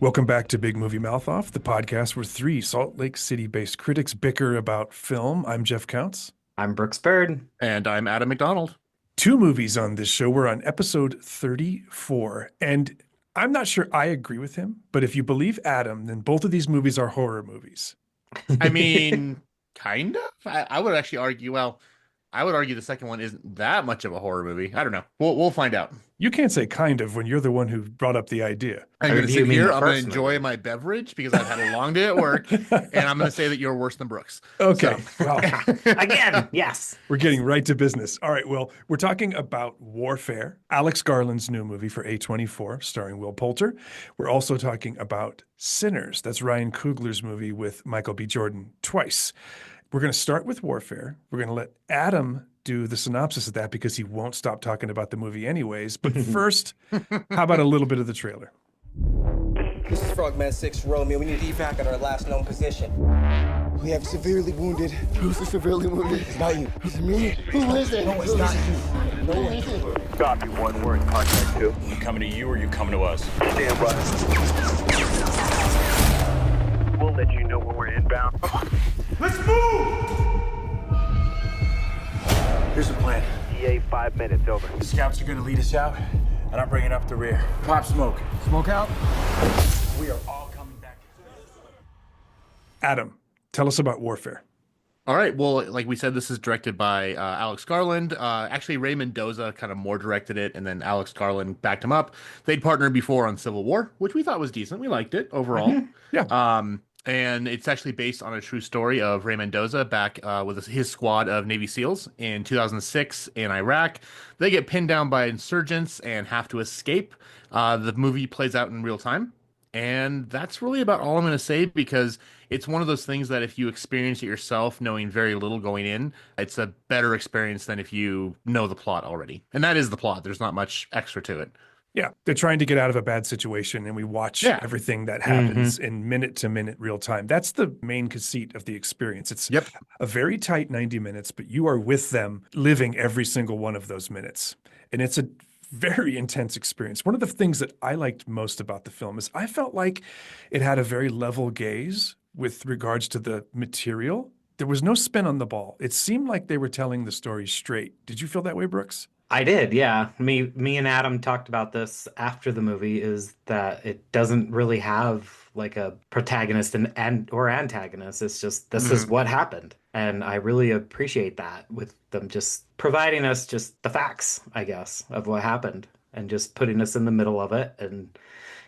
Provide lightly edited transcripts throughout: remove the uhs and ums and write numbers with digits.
Welcome back to Big Movie Mouth Off, the podcast where three Salt Lake City-based critics bicker about film. I'm Jeff Counts. I'm Brooks Bird. And I'm Adam McDonald. Two movies on this show. We're on episode 34, and I'm not sure I agree with him, but if you believe Adam, then both of these movies are horror movies. I mean, kind of. I would actually argue, I would argue the second one isn't that much of a horror movie. I don't know. We'll find out. You can't say kind of when you're the one who brought up the idea. I'm Or going to do you sit mean here, the I'm going to first enjoy movie? my beverage because I've had a long day at work, and I'm going to say that you're worse than Brooks. Okay, well, Again, yes. we're getting right to business. All right, well, we're talking about Warfare, Alex Garland's new movie for A24, starring Will Poulter. We're also talking about Sinners. That's Ryan Coogler's movie with Michael B. Jordan twice. We're going to start with Warfare. We're going to let Adam do the synopsis of that because he won't stop talking about the movie anyways. But first, how about a little bit of the trailer? This is Frogman 6 Romeo. We need evac at our last known position. We have severely wounded. Who's the severely wounded? It's not you. Is it me? Who is it? No, it's not you. No, is it? Copy one, we're in contact two. You coming to you or you coming to us? Stand by. We'll let you know when we're inbound. Let's move! Here's the plan. EA 5 minutes, over. The scouts are gonna lead us out, and I'm bringing up the rear. Pop smoke. Smoke out? We are all coming back. Adam, tell us about Warfare. All right. Well, like we said, this is directed by Alex Garland. Actually, Ray Mendoza kind of more directed it, and then Alex Garland backed him up. They'd partnered before on Civil War, which we thought was decent. We liked it overall. Yeah. And it's actually based on a true story of Ray Mendoza back with his squad of Navy SEALs in 2006 in Iraq. They get pinned down by insurgents and have to escape. The movie plays out in real time. And that's really about all I'm going to say because it's one of those things that if you experience it yourself, knowing very little going in, it's a better experience than if you know the plot already. And that is the plot. There's not much extra to it. Yeah, they're trying to get out of a bad situation, and we watch everything that happens in minute-to-minute real time. That's the main conceit of the experience. It's a very tight 90 minutes, but you are with them living every single one of those minutes. And it's a very intense experience. One of the things that I liked most about the film is I felt like it had a very level gaze with regards to the material. There was no spin on the ball. It seemed like they were telling the story straight. Did you feel that way, Brooks? I did, yeah. Me and Adam talked about this after the movie, is that it doesn't really have like a protagonist and or antagonist. It's just this is what happened. And I really appreciate that with them just providing us just the facts, I guess, of what happened and just putting us in the middle of it and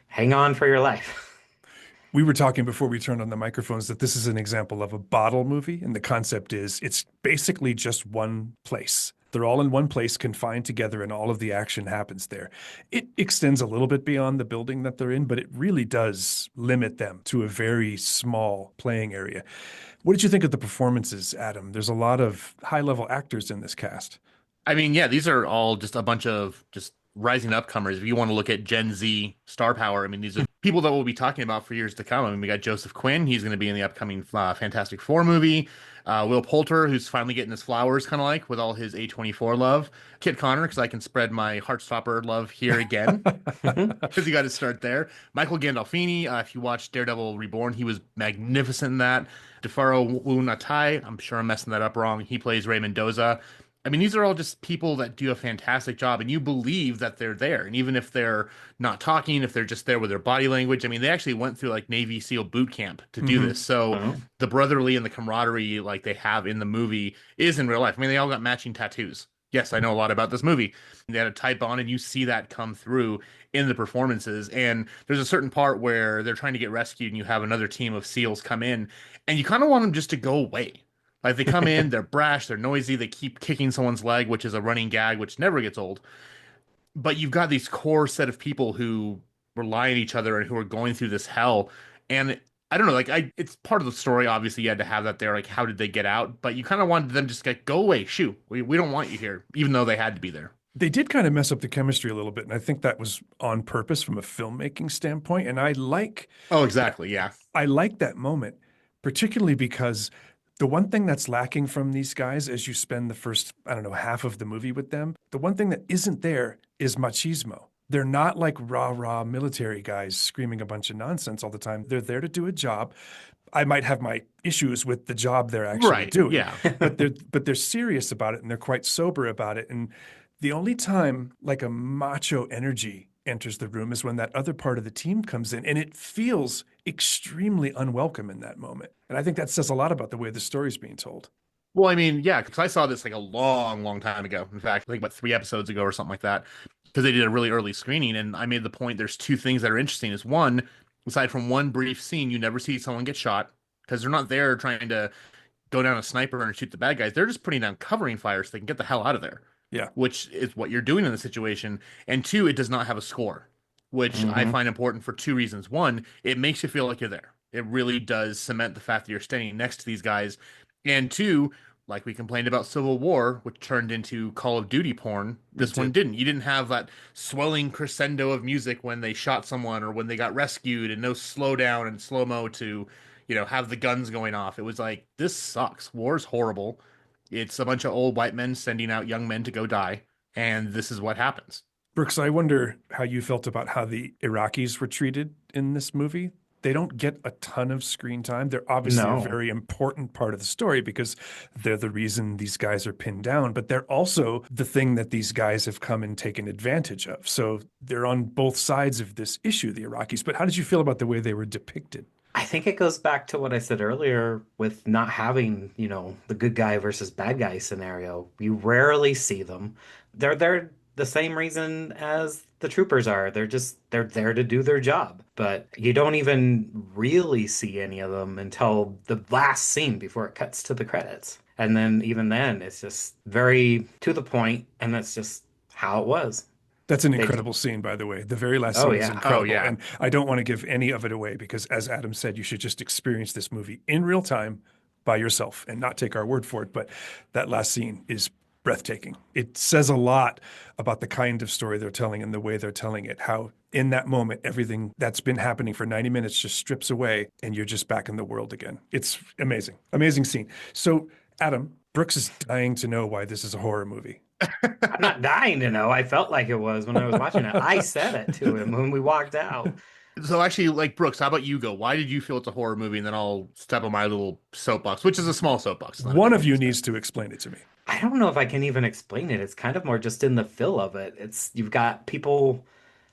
hang on for your life. We were talking before we turned on the microphones that this is an example of a bottle movie, and the concept is it's basically just one place. They're all in one place, confined together, and all of the action happens there. It extends a little bit beyond the building that they're in, but it really does limit them to a very small playing area. What did you think of the performances, Adam? There's a lot of high-level actors in this cast. I mean, yeah, these are all just a bunch of just rising upcomers. If you want to look at Gen Z star power, I mean, these are people that we'll be talking about for years to come. I mean, we got Joseph Quinn. He's going to be in the upcoming Fantastic Four movie. Will Poulter, who's finally getting his flowers, kind of like, with all his A24 love. Kit Connor, because I can spread my Heartstopper love here again, because you got to start there. Michael Gandolfini, if you watch Daredevil Reborn, he was magnificent in that. DeFaro Wunatai, I'm sure I'm messing that up wrong. He plays Ray Mendoza. I mean, these are all just people that do a fantastic job, and you believe that they're there. And even if they're not talking, if they're just there with their body language, I mean, they actually went through like Navy SEAL boot camp to do this. So the brotherly and the camaraderie like they have in the movie is in real life. I mean, they all got matching tattoos. Yes, I know a lot about this movie. They had a tight bond, and you see that come through in the performances. And there's a certain part where they're trying to get rescued, and you have another team of SEALs come in, and you kind of want them just to go away. Like they come in, they're brash, they're noisy, they keep kicking someone's leg, which is a running gag, which never gets old. But you've got these core set of people who rely on each other and who are going through this hell. And I don't know, it's part of the story. Obviously, you had to have that there. Like, how did they get out? But you kind of wanted them to just go away, shoo. We don't want you here, even though they had to be there. They did kind of mess up the chemistry a little bit, and I think that was on purpose from a filmmaking standpoint. And I like that moment, particularly because the one thing that's lacking from these guys as you spend the first, half of the movie with them, the one thing that isn't there is machismo. They're not like rah military guys screaming a bunch of nonsense all the time. They're there to do a job. I might have my issues with the job they're actually Right. doing, Yeah. but they're serious about it and they're quite sober about it. And the only time like a macho energy enters the room is when that other part of the team comes in, and it feels extremely unwelcome in that moment. And I think that says a lot about the way the story's being told. Well, I mean, yeah, because I saw this like a long time ago. In fact, like about 3 episodes ago or something like that, because they did a really early screening, and I made the point. There's two things that are interesting. Is one, aside from one brief scene, you never see someone get shot because they're not there trying to go down a sniper and shoot the bad guys. They're just putting down covering fire so they can get the hell out of there. Yeah. Which is what you're doing in the situation. And two, it does not have a score, which I find important for two reasons. One, it makes you feel like you're there. It really does cement the fact that you're standing next to these guys. And two, like we complained about Civil War, which turned into Call of Duty porn, this one didn't. You didn't have that swelling crescendo of music when they shot someone or when they got rescued, and no slowdown and slow-mo to, have the guns going off. It was like, this sucks. War's horrible. It's a bunch of old white men sending out young men to go die, and this is what happens. Brooks, I wonder how you felt about how the Iraqis were treated in this movie. They don't get a ton of screen time. They're obviously a very important part of the story because they're the reason these guys are pinned down, but they're also the thing that these guys have come and taken advantage of. So they're on both sides of this issue, the Iraqis. But how did you feel about the way they were depicted? I think it goes back to what I said earlier with not having, the good guy versus bad guy scenario. You rarely see them. They're there the same reason as the troopers are. They're there to do their job. But you don't even really see any of them until the last scene before it cuts to the credits. And then even then, it's just very to the point, and that's just how it was. That's an incredible scene, by the way. The very last Oh, scene is yeah. incredible. Oh, yeah. And I don't want to give any of it away because, as Adam said, you should just experience this movie in real time by yourself and not take our word for it. But that last scene is breathtaking. It says a lot about the kind of story they're telling and the way they're telling it, how in that moment, everything that's been happening for 90 minutes just strips away and you're just back in the world again. It's amazing. Amazing scene. So, Adam, Brooks is dying to know why this is a horror movie. I'm not dying to know. I felt like it was when I was watching it. I said it to him when we walked out. So actually, like Brooks, how about you go? Why did you feel it's a horror movie? And then I'll step on my little soapbox, which is a small soapbox. One of you needs to explain it to me. I don't know if I can even explain it. It's kind of more just in the feel of it. You've got people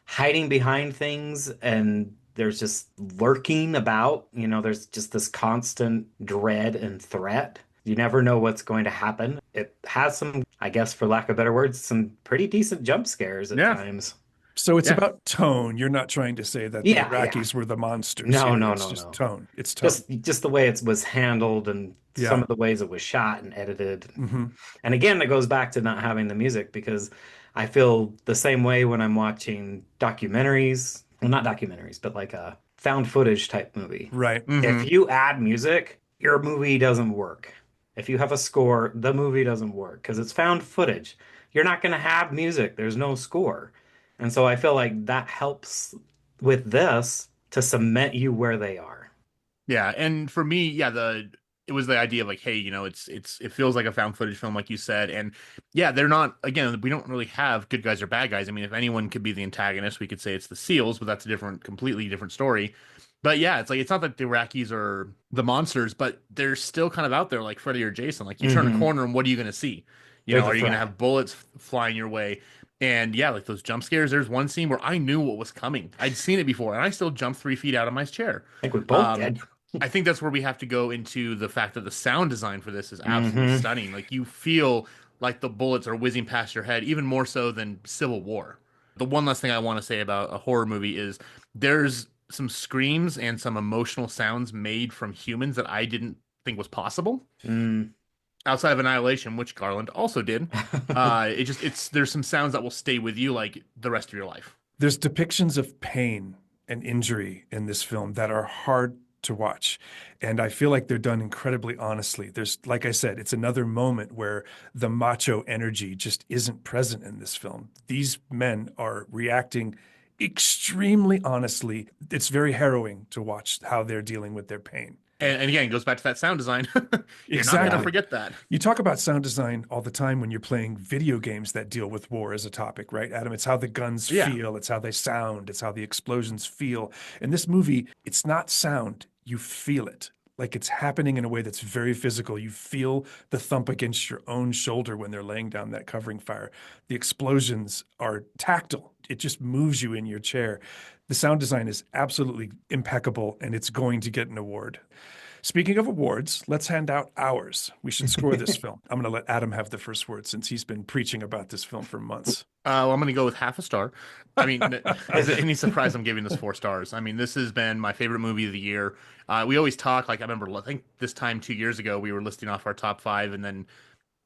hiding behind things and there's just lurking about, there's just this constant dread and threat. You never know what's going to happen. It has some, I guess, for lack of better words, some pretty decent jump scares at times. So it's about tone. You're not trying to say that the Iraqis were the monsters. No, no, it's no, just no. tone. It's tone. Just the way it was handled and some of the ways it was shot and edited. And again, it goes back to not having the music because I feel the same way when I'm watching documentaries. Well, not documentaries, but like a found footage type movie. Right. If you add music, your movie doesn't work. If you have a score, the movie doesn't work because it's found footage. You're not going to have music. There's no score. And so I feel like that helps with this to cement you where they are. Yeah, and for me, it was the idea of like, hey, it feels like a found footage film, like you said, and yeah, they're not. Again, we don't really have good guys or bad guys. I mean, if anyone could be the antagonist, we could say it's the SEALs, but that's a completely different story. But yeah, it's like it's not that the Iraqis are the monsters, but they're still kind of out there, like Freddy or Jason. Like you turn a corner, and what are you going to see? Are you going to have bullets flying your way? And yeah, like those jump scares. There's one scene where I knew what was coming. I'd seen it before, and I still jumped 3 feet out of my chair. I think we both did. I think that's where we have to go into the fact that the sound design for this is absolutely stunning. Like you feel like the bullets are whizzing past your head, even more so than Civil War. The one last thing I want to say about a horror movie is there's some screams and some emotional sounds made from humans that I didn't think was possible. Outside of Annihilation, which Garland also did. There's some sounds that will stay with you like the rest of your life. There's depictions of pain and injury in this film that are hard to watch. And I feel like they're done incredibly honestly. There's, like I said, it's another moment where the macho energy just isn't present in this film. These men are reacting extremely honestly. It's very harrowing to watch how they're dealing with their pain. And again, it goes back to that sound design. You're not going to Exactly. forget that. You talk about sound design all the time when you're playing video games that deal with war as a topic, right, Adam? It's how the guns Yeah. feel, it's how they sound, it's how the explosions feel. In this movie, it's not sound, you feel it. Like it's happening in a way that's very physical. You feel the thump against your own shoulder when they're laying down that covering fire. The explosions are tactile. It just moves you in your chair. The sound design is absolutely impeccable, and it's going to get an award. Speaking of awards, let's hand out ours. We should score this film. I'm going to let Adam have the first word since he's been preaching about this film for months. Well, I'm going to go with half a star. I mean, is it any surprise I'm giving this 4 stars? I mean, this has been my favorite movie of the year. We always talk, like, I remember, I think this time 2 years ago, we were listing off our top 5, and then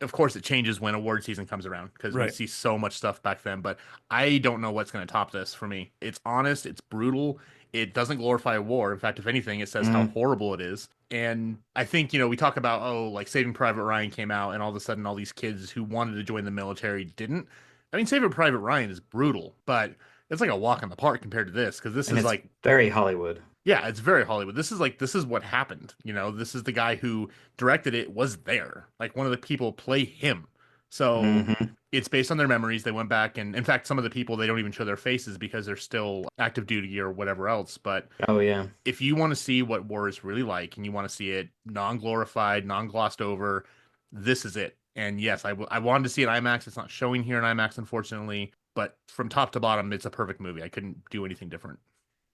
of course it changes when award season comes around because we see so much stuff back then, but I don't know what's going to top this for me. It's honest, it's brutal, it doesn't glorify war. In fact, if anything, it says how horrible it is. And I think, we talk about, like Saving Private Ryan came out and all of a sudden all these kids who wanted to join the military didn't. I mean, Saving Private Ryan is brutal, but it's like a walk in the park compared to this, because this is like very Hollywood. Yeah, it's very Hollywood. This is what happened. This is the guy who directed it was there. Like one of the people play him. So it's based on their memories. They went back, and in fact, some of the people, they don't even show their faces because they're still active duty or whatever else. But oh yeah, if you want to see what war is really like and you want to see it non-glorified, non-glossed over, this is it. And yes, I wanted to see it in IMAX. It's not showing here in IMAX, unfortunately. But from top to bottom, it's a perfect movie. I couldn't do anything different.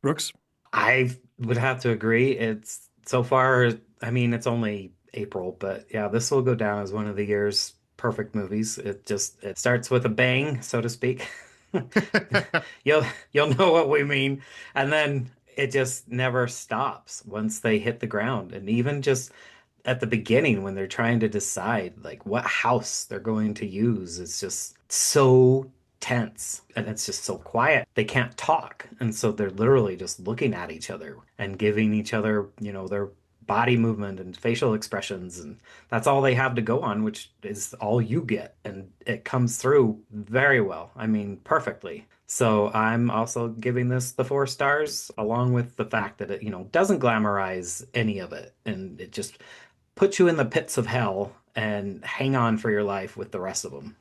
Brooks? I would have to agree. It's so far, I mean, it's only April, but yeah, this will go down as one of the year's perfect movies. It starts with a bang, so to speak. You'll know what we mean. And then it just never stops once they hit the ground. And even just at the beginning when they're trying to decide like what house they're going to use, it's just so tense and it's just so quiet. They can't talk. And so they're literally just looking at each other and giving each other, their body movement and facial expressions. And that's all they have to go on, which is all you get. And it comes through very well. I mean, perfectly. So I'm also giving this the 4 stars, along with the fact that it, doesn't glamorize any of it. And it just puts you in the pits of hell and hang on for your life with the rest of them.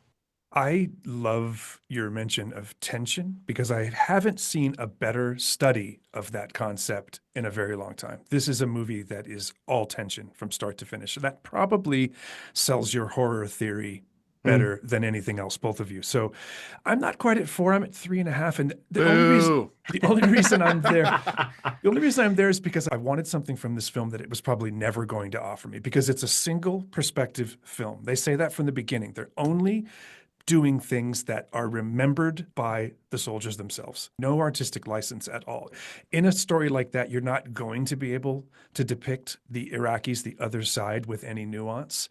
I love your mention of tension because I haven't seen a better study of that concept in a very long time. This is a movie that is all tension from start to finish. So that probably sells your horror theory better than anything else, both of you. So I'm not quite at 4, I'm at 3.5. And the only reason I'm there is because I wanted something from this film that it was probably never going to offer me, because it's a single perspective film. They say that from the beginning. They're only doing things that are remembered by the soldiers themselves. No artistic license at all. In a story like that, you're not going to be able to depict the Iraqis, the other side, with any nuance.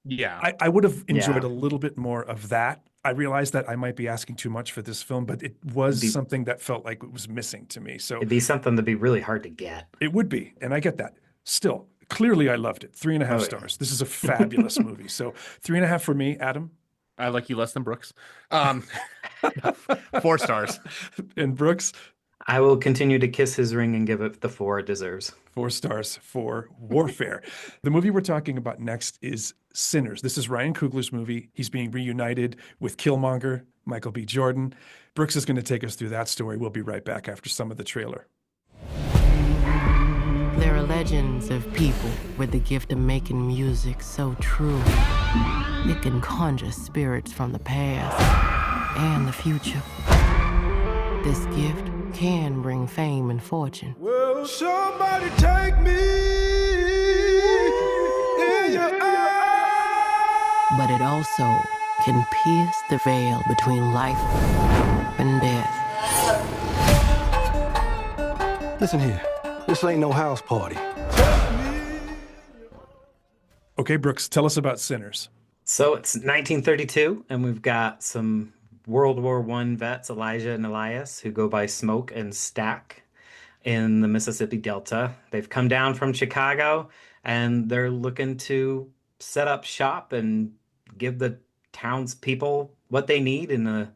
Yeah. I would have enjoyed a little bit more of that. I realized that I might be asking too much for this film, but it was something that felt like it was missing to me. So it'd be something that'd be really hard to get. It would be, and I get that. Still, clearly I loved it. 3.5 stars. This is a fabulous movie. So 3.5 for me, Adam. I like you less than Brooks. 4 stars. And Brooks? I will continue to kiss his ring and give it the 4 it deserves. 4 stars for Warfare. The movie we're talking about next is Sinners. This is Ryan Coogler's movie. He's being reunited with Killmonger, Michael B. Jordan. Brooks is going to take us through that story. We'll be right back after some of the trailer. There are legends of people with the gift of making music so true. It can conjure spirits from the past and the future. This gift can bring fame and fortune. Will somebody take me in your eyes? But it also can pierce the veil between life and death. Listen here, this ain't no house party. Okay, Brooks, tell us about Sinners. So it's 1932, and we've got some World War I vets, Elijah and Elias, who go by Smoke and Stack in the Mississippi Delta. They've come down from Chicago, and they're looking to set up shop and give the townspeople what they need in the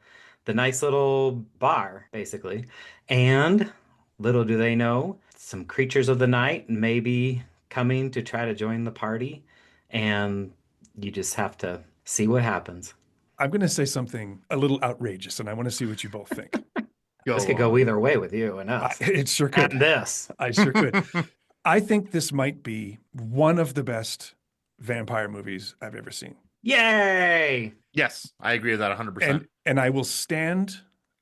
nice little bar, basically. And little do they know, some creatures of the night, maybe coming to try to join the party, and you just have to see what happens. I'm going to say something a little outrageous, and I want to see what you both think. This could go either way with you and us. It sure could. And this. I sure could. I think this might be one of the best vampire movies I've ever seen. Yay! Yes, I agree with that 100%. And I will stand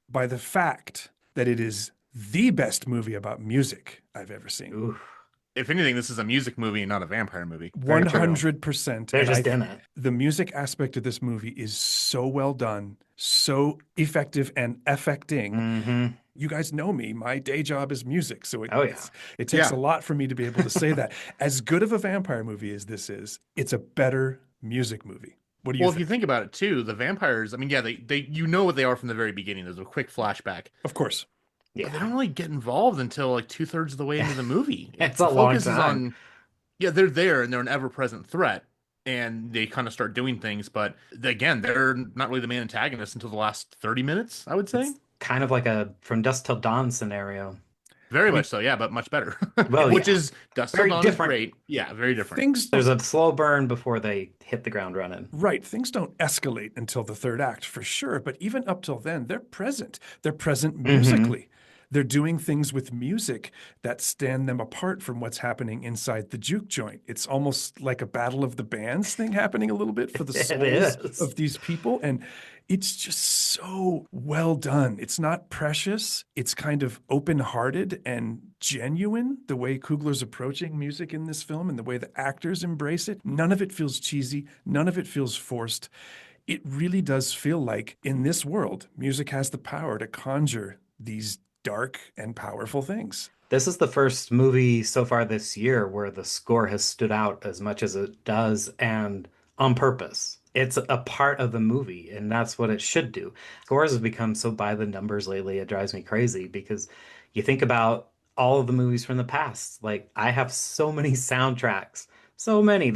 by the fact that it is the best movie about music I've ever seen. Ooh. If anything, this is a music movie and not a vampire movie. 100%. They're just in it. The music aspect of this movie is so well done, so effective and affecting. Mm-hmm. You guys know me. My day job is music. So it takes Yeah. a lot for me to be able to say that. As good of a vampire movie as this is, it's a better music movie. What do you think? If you think about it too, the vampires, I mean, yeah, they you know what they are from the very beginning. There's a quick flashback. Of course. Yeah. But they don't really get involved until like 2/3 of the way into the movie. It's The a long focus is time. they're there and they're an ever-present threat. And they kind of start doing things, but again, they're not really the main antagonist until the last 30 minutes, I would say. It's kind of like a From Dusk Till Dawn scenario. Very much so, yeah, but much better. Well, Which yeah. is Dusk Till Very Dawn different. is great. Yeah, very different. There's a slow burn before they hit the ground running. Right. Things don't escalate until the third act for sure. But even up till then, they're present. They're present musically. They're doing things with music that stand them apart from what's happening inside the juke joint. It's almost like a battle of the bands thing happening a little bit for the souls of these people. And it's just so well done. It's not precious. It's kind of open-hearted and genuine, the way Coogler's approaching music in this film and the way the actors embrace it. None of it feels cheesy. None of it feels forced. It really does feel like in this world, music has the power to conjure these dark and powerful things. This is the first movie so far this year where the score has stood out as much as it does, and on purpose. It's a part of the movie, and that's what it should do. Scores have become so by the numbers lately, it drives me crazy because you think about all of the movies from the past. Like, I have so many soundtracks, so many.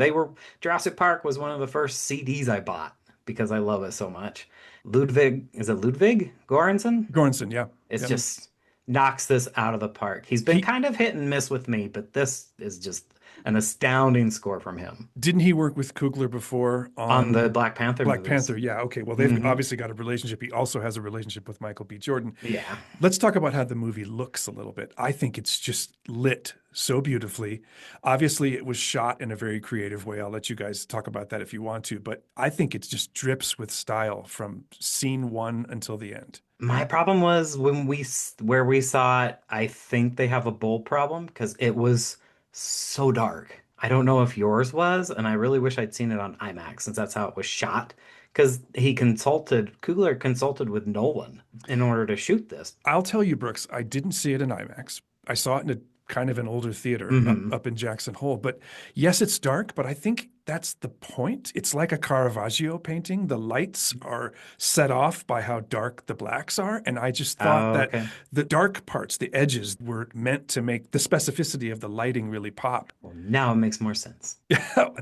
Jurassic Park was one of the first CDs I bought because I love it so much. Ludwig Göransson? Göransson, yeah. It's Yep. just knocks this out of the park. He's been kind of hit and miss with me, but this is just an astounding score from him. Didn't he work with Coogler before On the Black Panther Black movies. Panther, yeah. Okay, well, they've obviously got a relationship. He also has a relationship with Michael B. Jordan. Yeah. Let's talk about how the movie looks a little bit. I think it's just lit so beautifully. Obviously, it was shot in a very creative way. I'll let you guys talk about that if you want to, but I think it just drips with style from scene one until the end. My problem was where we saw it, I think they have a bowl problem because it was so dark. I don't know if yours was, and I really wish I'd seen it on IMAX since that's how it was shot. Because Coogler consulted with Nolan in order to shoot this. I'll tell you, Brooks, I didn't see it in IMAX. I saw it in a kind of an older theater up in Jackson Hole. But yes, it's dark, but I think that's the point. It's like a Caravaggio painting. The lights are set off by how dark the blacks are. And I just thought that the dark parts, the edges, were meant to make the specificity of the lighting really pop. Well, now it makes more sense.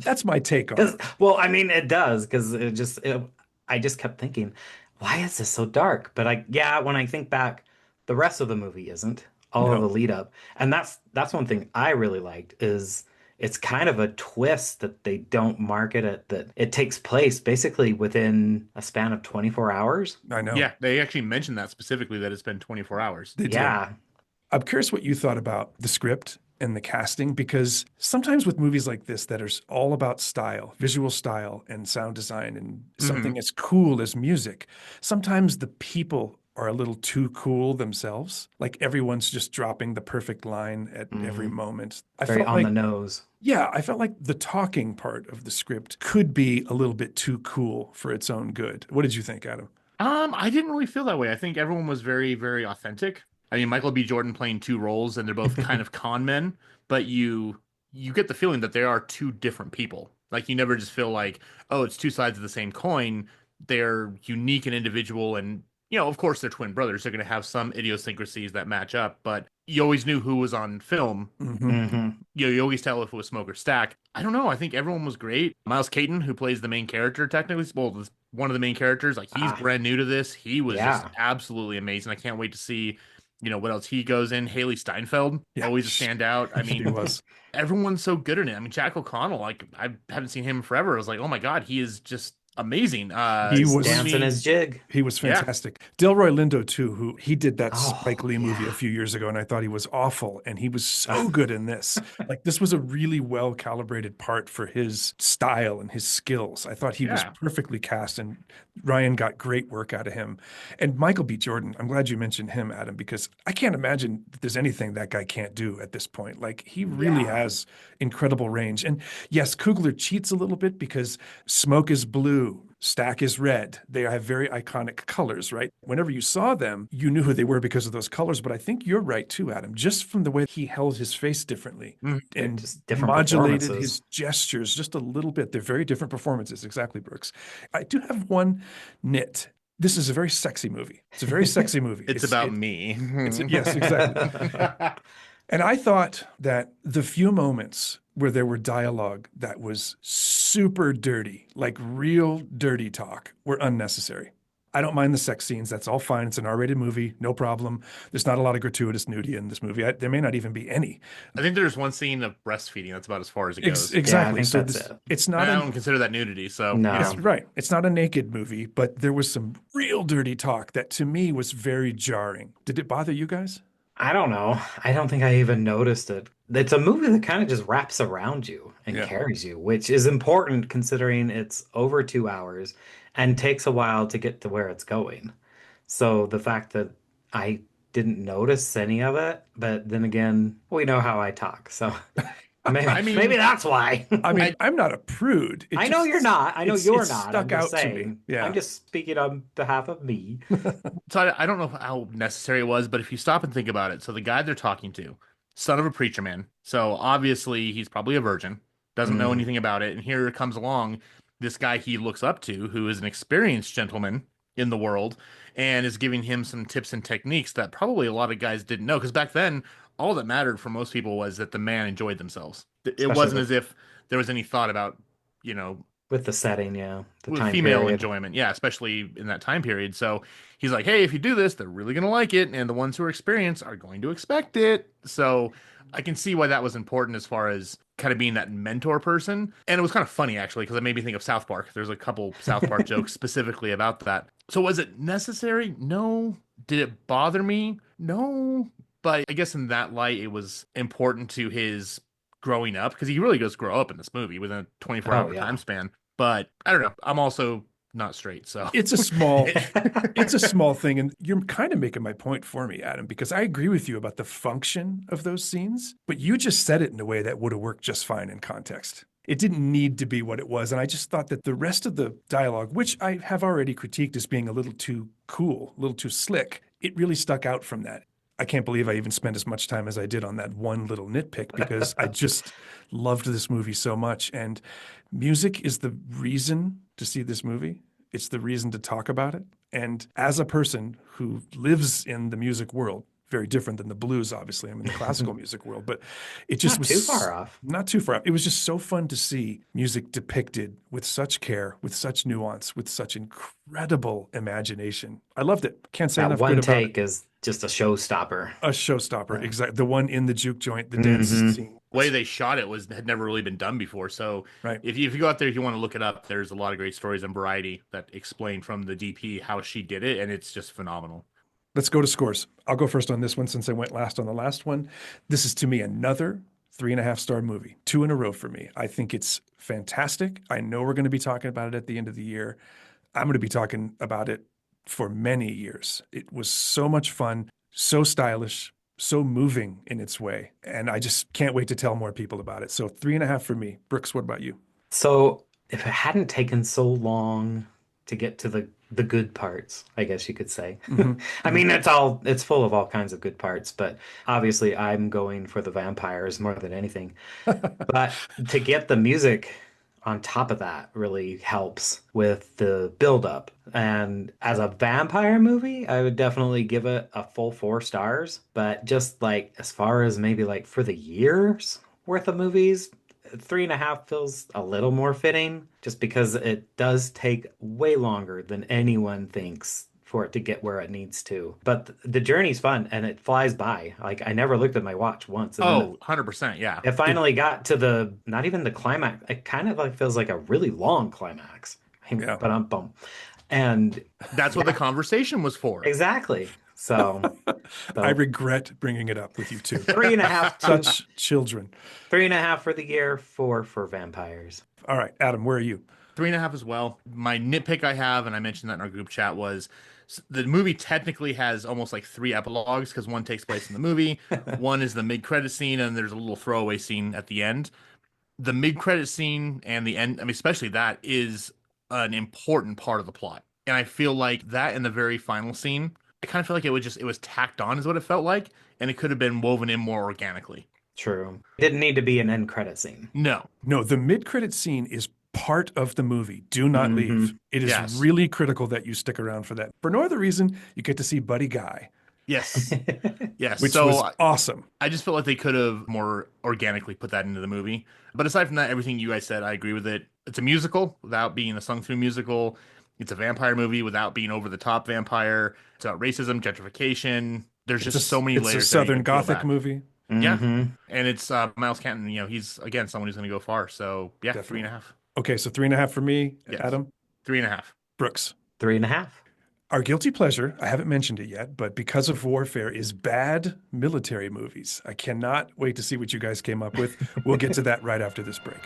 That's my take on it. Well, I mean, it does because I just kept thinking, why is this so dark? But when I think back, the rest of the movie isn't. All of the lead up. And that's one thing I really liked is it's kind of a twist that they don't market it, that it takes place basically within a span of 24 hours. I know. Yeah, they actually mentioned that specifically, that it's been 24 hours. They did. Yeah. I'm curious what you thought about the script and the casting, because sometimes with movies like this that are all about style, visual style and sound design and something as cool as music, sometimes the people are a little too cool themselves. Like everyone's just dropping the perfect line at every moment. Very on the nose. Yeah, I felt like the talking part of the script could be a little bit too cool for its own good. What did you think, Adam? I didn't really feel that way. I think everyone was very, very authentic. I mean, Michael B. Jordan playing two roles, and they're both kind of con men, but you get the feeling that they are two different people. Like, you never just feel like, oh, it's two sides of the same coin. They're unique and individual, and of course, they're twin brothers. They're going to have some idiosyncrasies that match up, but you always knew who was on film. You always tell if it was Smoke or Stack. I don't know. I think everyone was great. Miles Caton, who plays the main character, technically, well, one of the main characters, like he's brand new to this. He was just absolutely amazing. I can't wait to see What else? He goes in. Haley Steinfeld, Yeah. always a standout. I He mean, was. everyone's so good in it. I mean, Jack O'Connell, like I haven't seen him forever. I was like, oh my God, he is just amazing. He Just was dancing his jig. He was Yeah. fantastic. Delroy Lindo too, who he did that Oh, Spike Lee movie a yeah. few years ago, and I thought he was awful, and he was so good in this. Like this was a really well calibrated part for his style and his skills. I thought he was Yeah. perfectly cast, and Ryan got great work out of him. And Michael B. Jordan, I'm glad you mentioned him, Adam, because I can't imagine that there's anything that guy can't do at this point. Like he really has incredible range. And yes, Coogler cheats a little bit because smoke is blue. Stack is red. They have very iconic colors, right? Whenever you saw them, you knew who they were because of those colors. But I think you're right too, Adam, just from the way he held his face differently and Just different modulated performances. his gestures just a little bit. They're very different performances. Exactly, Brooks. I do have one nit. This is a very sexy movie. It's a very sexy movie. It's about me. Yes, exactly. And I thought that the few moments where there were dialogue that was super dirty, like real dirty talk, were unnecessary. I don't mind the sex scenes. That's all fine. It's an R-rated movie, no problem. There's not a lot of gratuitous nudity in this movie. There may not even be any. I think there's one scene of breastfeeding. That's about as far as it goes. Exactly. think So that's it. it's And not I a don't consider that nudity. So No. yeah. right. It's not a naked movie, but there was some real dirty talk that to me was very jarring. Did it bother you guys? I don't know. I don't think I even noticed it. It's a movie that kind of just wraps around you and Yeah. carries you, which is important considering it's over 2 hours and takes a while to get to where it's going. So the fact that I didn't notice any of it, but then again, we know how I talk. So maybe, I mean- maybe that's why. I mean, I'm not a prude. It I know just- you're not. I know it's- you're it not. Stuck I'm just out to me. saying. Yeah. I'm just speaking on behalf of me. So I don't know how necessary it was, but if you stop and think about it, so the guy they're talking to, son of a preacher man, so obviously he's probably a virgin, doesn't know anything about it, and here comes along this guy he looks up to, who is an experienced gentleman in the world, and is giving him some tips and techniques that probably a lot of guys didn't know, because back then, all that mattered for most people was that the man enjoyed themselves. It Especially wasn't as if there was any thought about, With the setting, yeah. The with time female period. enjoyment, yeah, especially in that time period. So he's like, hey, if you do this, they're really gonna like it, and the ones who are experienced are going to expect it. So I can see why that was important as far as kind of being that mentor person. And it was kind of funny actually, because it made me think of South Park. There's a couple South Park jokes specifically about that. So was it necessary? No. Did it bother me? No. But I guess in that light, it was important to his growing up, because he really does grow up in this movie within a 24-hour yeah. time span. But I don't know. I'm also not straight, so It's a small thing, and you're kind of making my point for me, Adam, because I agree with you about the function of those scenes, but you just said it in a way that would have worked just fine in context. It didn't need to be what it was, and I just thought that the rest of the dialogue, which I have already critiqued as being a little too cool, a little too slick, it really stuck out from that. I can't believe I even spent as much time as I did on that one little nitpick, because I just loved this movie so much. And music is the reason to see this movie. It's the reason to talk about it. And as a person who lives in the music world, very different than the blues, obviously. I'm in the classical music world, but it just Not was too far off. Not too far off. It was just so fun to see music depicted with such care, with such nuance, with such incredible imagination. I loved it. Can't say That enough one good about it. take is just a showstopper. A showstopper, exactly. The one in the juke joint, the Mm-hmm. dance scene. the way they shot it had never really been done before. So Right. if you go out there, if you want to look it up, there's a lot of great stories on Variety that explain from the DP how she did it, and it's just phenomenal. Let's go to scores. I'll go first on this one since I went last on the last one. This is to me another 3.5-star movie, 2 in a row for me. I think it's fantastic. I know we're going to be talking about it at the end of the year. I'm going to be talking about it for many years. It was so much fun, so stylish, so moving in its way. And I just can't wait to tell more people about it. So 3.5 for me. Brooks, what about you? So if it hadn't taken so long to get to the good parts, I guess you could say. I mean, it's full of all kinds of good parts, but obviously I'm going for the vampires more than anything. But to get the music on top of that really helps with the buildup. And as a vampire movie, I would definitely give it a full 4 stars. But just like as far as maybe like for the year's worth of movies, 3.5 feels a little more fitting, just because it does take way longer than anyone thinks for it to get where it needs to. But the journey's fun and it flies by. Like I never looked at my watch once. And then Oh, 100%. Yeah. it finally got to the not even the climax. It kind of like feels like a really long climax. Yeah. But I'm bummed. And That's what the conversation was for. exactly. So I regret bringing it up with you two. 3.5 Such children. 3.5 for the year, 4 for vampires. All right, Adam, where are you? 3.5 as well. My nitpick I have, and I mentioned that in our group chat, was the movie technically has almost like 3 epilogues because one takes place in the movie, one is the mid-credit scene, and there's a little throwaway scene at the end. The mid-credit scene and the end, I mean, especially that, is an important part of the plot. And I feel like that in the very final scene, I kind of feel like it was tacked on is what it felt like, and it could have been woven in more organically. True. Didn't need to be an end credit scene. No. No, the mid-credit scene is part of the movie. Do not leave. It is really critical that you stick around for that. For no other reason, you get to see Buddy Guy. Yes. Yes. Which was awesome. I just felt like they could have more organically put that into the movie. But aside from that, everything you guys said, I agree with it. It's a musical without being a sung-through musical. It's a vampire movie without being over-the-top vampire. It's about racism, gentrification. There's just so many layers. It's a Southern Gothic movie. Yeah. And it's Miles Canton. You know, he's, again, someone who's going to go far. So, yeah, Definitely. 3.5. Okay, so 3.5 for me. Yes. Adam? 3.5. Brooks? 3.5. Our guilty pleasure, I haven't mentioned it yet, but because of warfare, is bad military movies. I cannot wait to see what you guys came up with. We'll get to that right after this break.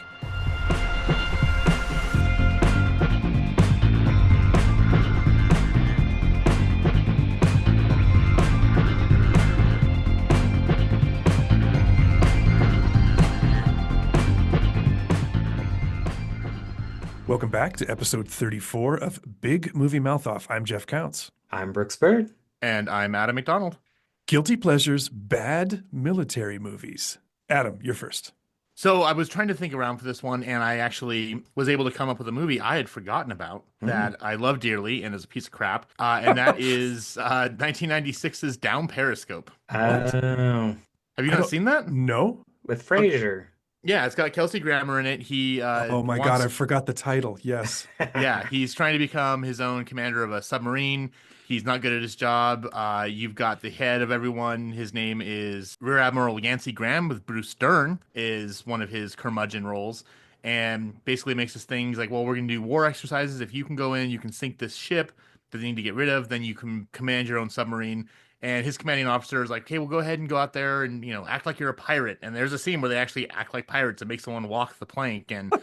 Welcome back to episode 34 of Big Movie Mouth Off. I'm Jeff Counts. I'm Brooks Bird. And I'm Adam McDonald. Guilty pleasures, bad military movies. Adam, you're first. So I was trying to think around for this one, and I actually was able to come up with a movie I had forgotten about that I love dearly and is a piece of crap, and that is 1996's Down Periscope. Oh. Have you not seen that? No. With Frasier. Yeah, it's got Kelsey Grammer in it. He oh my God, I forgot the title. Yes. Yeah, he's trying to become his own commander of a submarine. He's not good at his job. You've got the head of everyone. His name is Rear Admiral Yancey Graham, with Bruce Dern is one of his curmudgeon roles. And basically makes this thing, he's like, well, we're going to do war exercises. If you can go in, you can sink this ship that they need to get rid of, then you can command your own submarine. And his commanding officer is like, okay, well, go ahead and go out there and, you know, act like you're a pirate. And there's a scene where they actually act like pirates and make someone walk the plank. And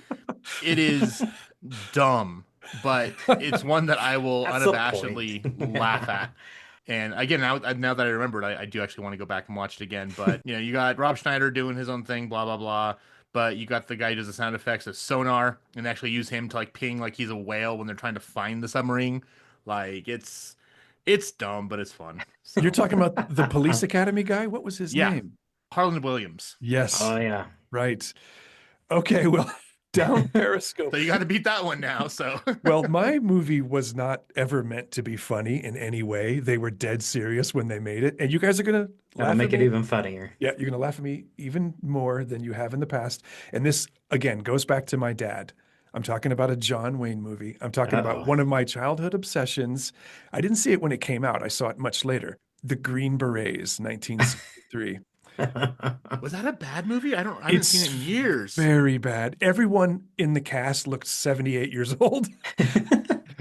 it is dumb, but it's one that I will unabashedly laugh at. And again, now that I remembered, I do actually want to go back and watch it again. But, you know, you got Rob Schneider doing his own thing, blah, blah, blah. But you got the guy who does the sound effects as sonar and actually use him to like ping like he's a whale when they're trying to find the submarine. Like it's dumb, but it's fun. So. You're talking about the Police Academy guy? What was his name? Harlan Williams. Yes. Oh, yeah. Right. Okay, well, Down Periscope. So you got to beat that one now, so. Well, my movie was not ever meant to be funny in any way. They were dead serious when they made it. And you guys are going to laugh make at it me. even funnier. Yeah, you're going to laugh at me even more than you have in the past. And this, again, goes back to my dad. I'm talking about a John Wayne movie. I'm talking about one of my childhood obsessions. I didn't see it when it came out. I saw it much later. The Green Berets, 1963. Was that a bad movie? I haven't seen it in years. Very bad. Everyone in the cast looked 78 years old.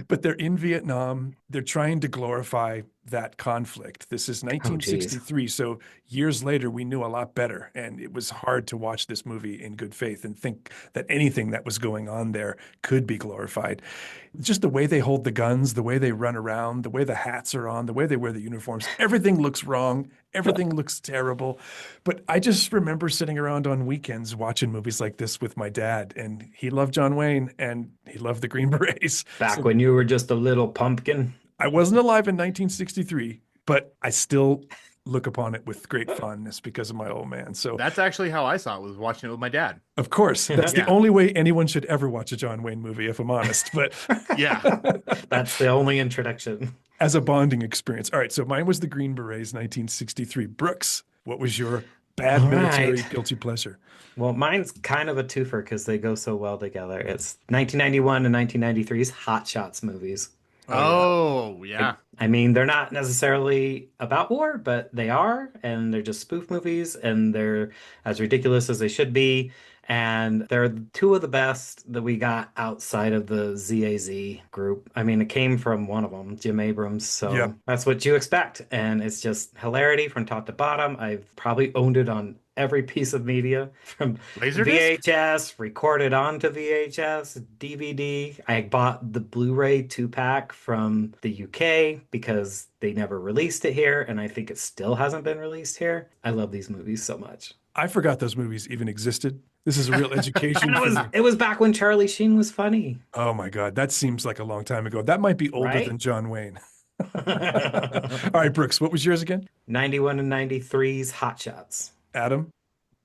But they're in Vietnam. They're trying to glorify that conflict. This is 1963. So years later, we knew a lot better. And it was hard to watch this movie in good faith and think that anything that was going on there could be glorified. Just the way they hold the guns, the way they run around, the way the hats are on, the way they wear the uniforms, everything looks wrong. Everything looks terrible. But I just remember sitting around on weekends watching movies like this with my dad. And he loved John Wayne and he loved the Green Berets. Back when you were just a little pumpkin. I wasn't alive in 1963, but I still look upon it with great fondness because of my old man. So that's actually how I saw it, was watching it with my dad. Of course. That's the only way anyone should ever watch a John Wayne movie, if I'm honest. But yeah, that's the only introduction. As a bonding experience. All right. So mine was the Green Berets, 1963. Brooks, what was your bad military guilty pleasure? Well, mine's kind of a twofer because they go so well together. It's 1991 and 1993's Hot Shots movies. Oh, yeah. I mean, they're not necessarily about war, but they are, and they're just spoof movies, and they're as ridiculous as they should be. And they're two of the best that we got outside of the ZAZ group. I mean, it came from one of them, Jim Abrams, so Yep. that's what you expect. And it's just hilarity from top to bottom. I've probably owned it on every piece of media from Laserdisc? VHS, recorded onto VHS, DVD. I bought the Blu-ray 2-pack from the UK because they never released it here, and I think it still hasn't been released here. I love these movies so much. I forgot those movies even existed. This is a real education And for me. it was back when Charlie Sheen was funny, Oh my God, that seems like a long time ago. That might be older right? than John Wayne. All right, Brooks, what was yours again? 91 and 93's Hot Shots. Adam?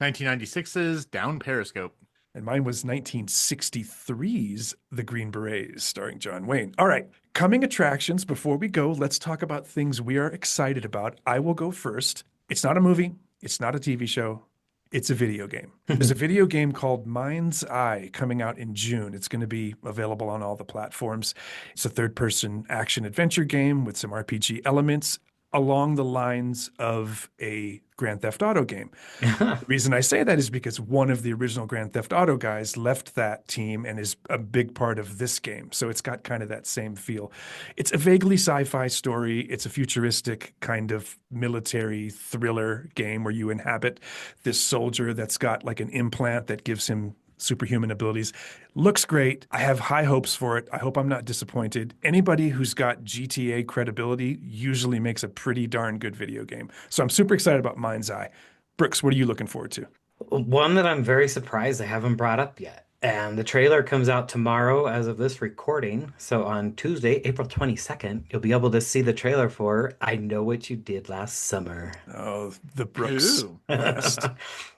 1996's Down Periscope. And mine was 1963's The Green Berets, starring John Wayne. All right, coming attractions. Before we go, let's talk about things we are excited about. I will go first. It's not a movie. It's not a TV show. It's a video game. There's a video game called Mind's Eye coming out in June. It's going to be available on all the platforms. It's a third-person action-adventure game with some RPG elements along the lines of a Grand Theft Auto game. The reason I say that is because one of the original Grand Theft Auto guys left that team and is a big part of this game. So it's got kind of that same feel. It's a vaguely sci-fi story. It's a futuristic kind of military thriller game where you inhabit this soldier that's got like an implant that gives him superhuman abilities. Looks great. I have high hopes for it. I hope I'm not disappointed. Anybody who's got GTA credibility usually makes a pretty darn good video game. So I'm super excited about Mind's Eye. Brooks, what are you looking forward to? One that I'm very surprised I haven't brought up yet. And the trailer comes out tomorrow as of this recording. So on Tuesday, April 22nd, you'll be able to see the trailer for I Know What You Did Last Summer. Oh, the Brooks Ooh. list.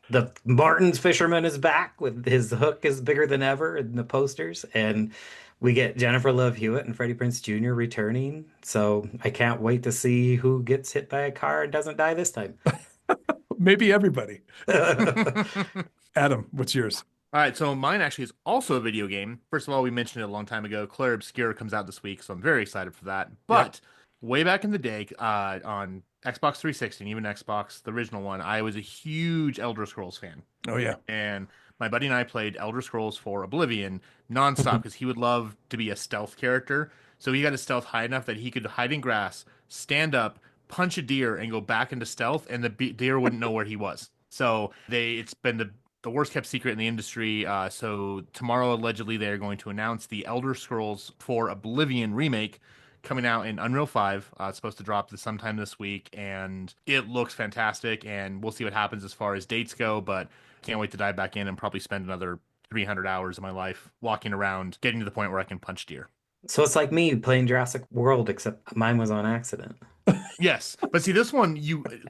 The Martin's fisherman is back with his hook is bigger than ever in the posters. And we get Jennifer Love Hewitt and Freddie Prinze Jr. returning. So I can't wait to see who gets hit by a car and doesn't die this time. Maybe everybody. Adam, what's yours? All right, so mine actually is also a video game. First of all, we mentioned it a long time ago. Claire Obscura comes out this week, so I'm very excited for that. But way back in the day, on Xbox 360 and even Xbox, the original one, I was a huge Elder Scrolls fan. Oh, yeah. And my buddy and I played Elder Scrolls for Oblivion nonstop because he would love to be a stealth character. So he got his stealth high enough that he could hide in grass, stand up, punch a deer, and go back into stealth, and the deer wouldn't know where he was. So it's been the worst kept secret in the industry. So tomorrow, allegedly, they're going to announce the Elder Scrolls 4 Oblivion remake coming out in Unreal 5. It's supposed to drop sometime this week, and it looks fantastic, and we'll see what happens as far as dates go, but can't wait to dive back in and probably spend another 300 hours of my life walking around, getting to the point where I can punch deer. So it's like me playing Jurassic World, except mine was on accident. Yes, but see this one,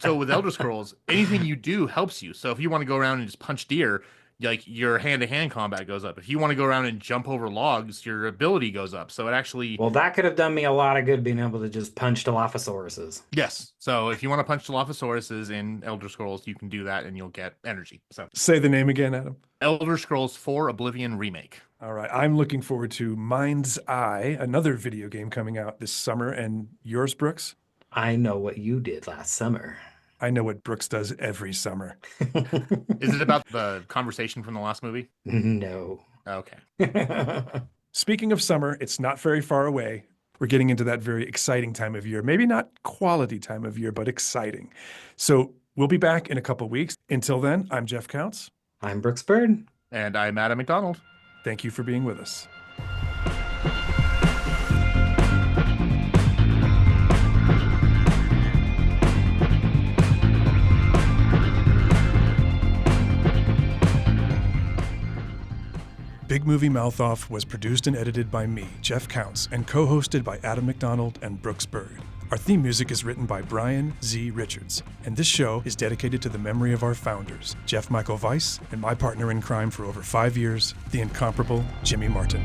so with Elder Scrolls, anything you do helps you. So if you want to go around and just punch deer, like your hand-to-hand combat goes up. If you want to go around and jump over logs, your ability goes up. So it actually Well, that could have done me a lot of good being able to just punch Dilophosauruses. yes. So if you want to punch Dilophosauruses in Elder Scrolls, you can do that and you'll get energy. So Say the name again, Adam. Elder Scrolls 4 Oblivion remake. All right. I'm looking forward to Mind's Eye, another video game coming out this summer. And yours, Brooks? I Know What You Did Last Summer. I know what Brooks does every summer. Is it about the conversation from the last movie? No. Okay. Speaking of summer, it's not very far away. We're getting into that very exciting time of year. Maybe not quality time of year, but exciting. So we'll be back in a couple weeks. Until then, I'm Jeff Counts. I'm Brooks Bird. And I'm Adam McDonald. Thank you for being with us. Big Movie Mouth Off was produced and edited by me, Jeff Counts, and co-hosted by Adam McDonald and Brooks Bird. Our theme music is written by Brian Z. Richards, and this show is dedicated to the memory of our founders, Jeff Michael Weiss, and my partner in crime for over 5 years, the incomparable Jimmy Martin.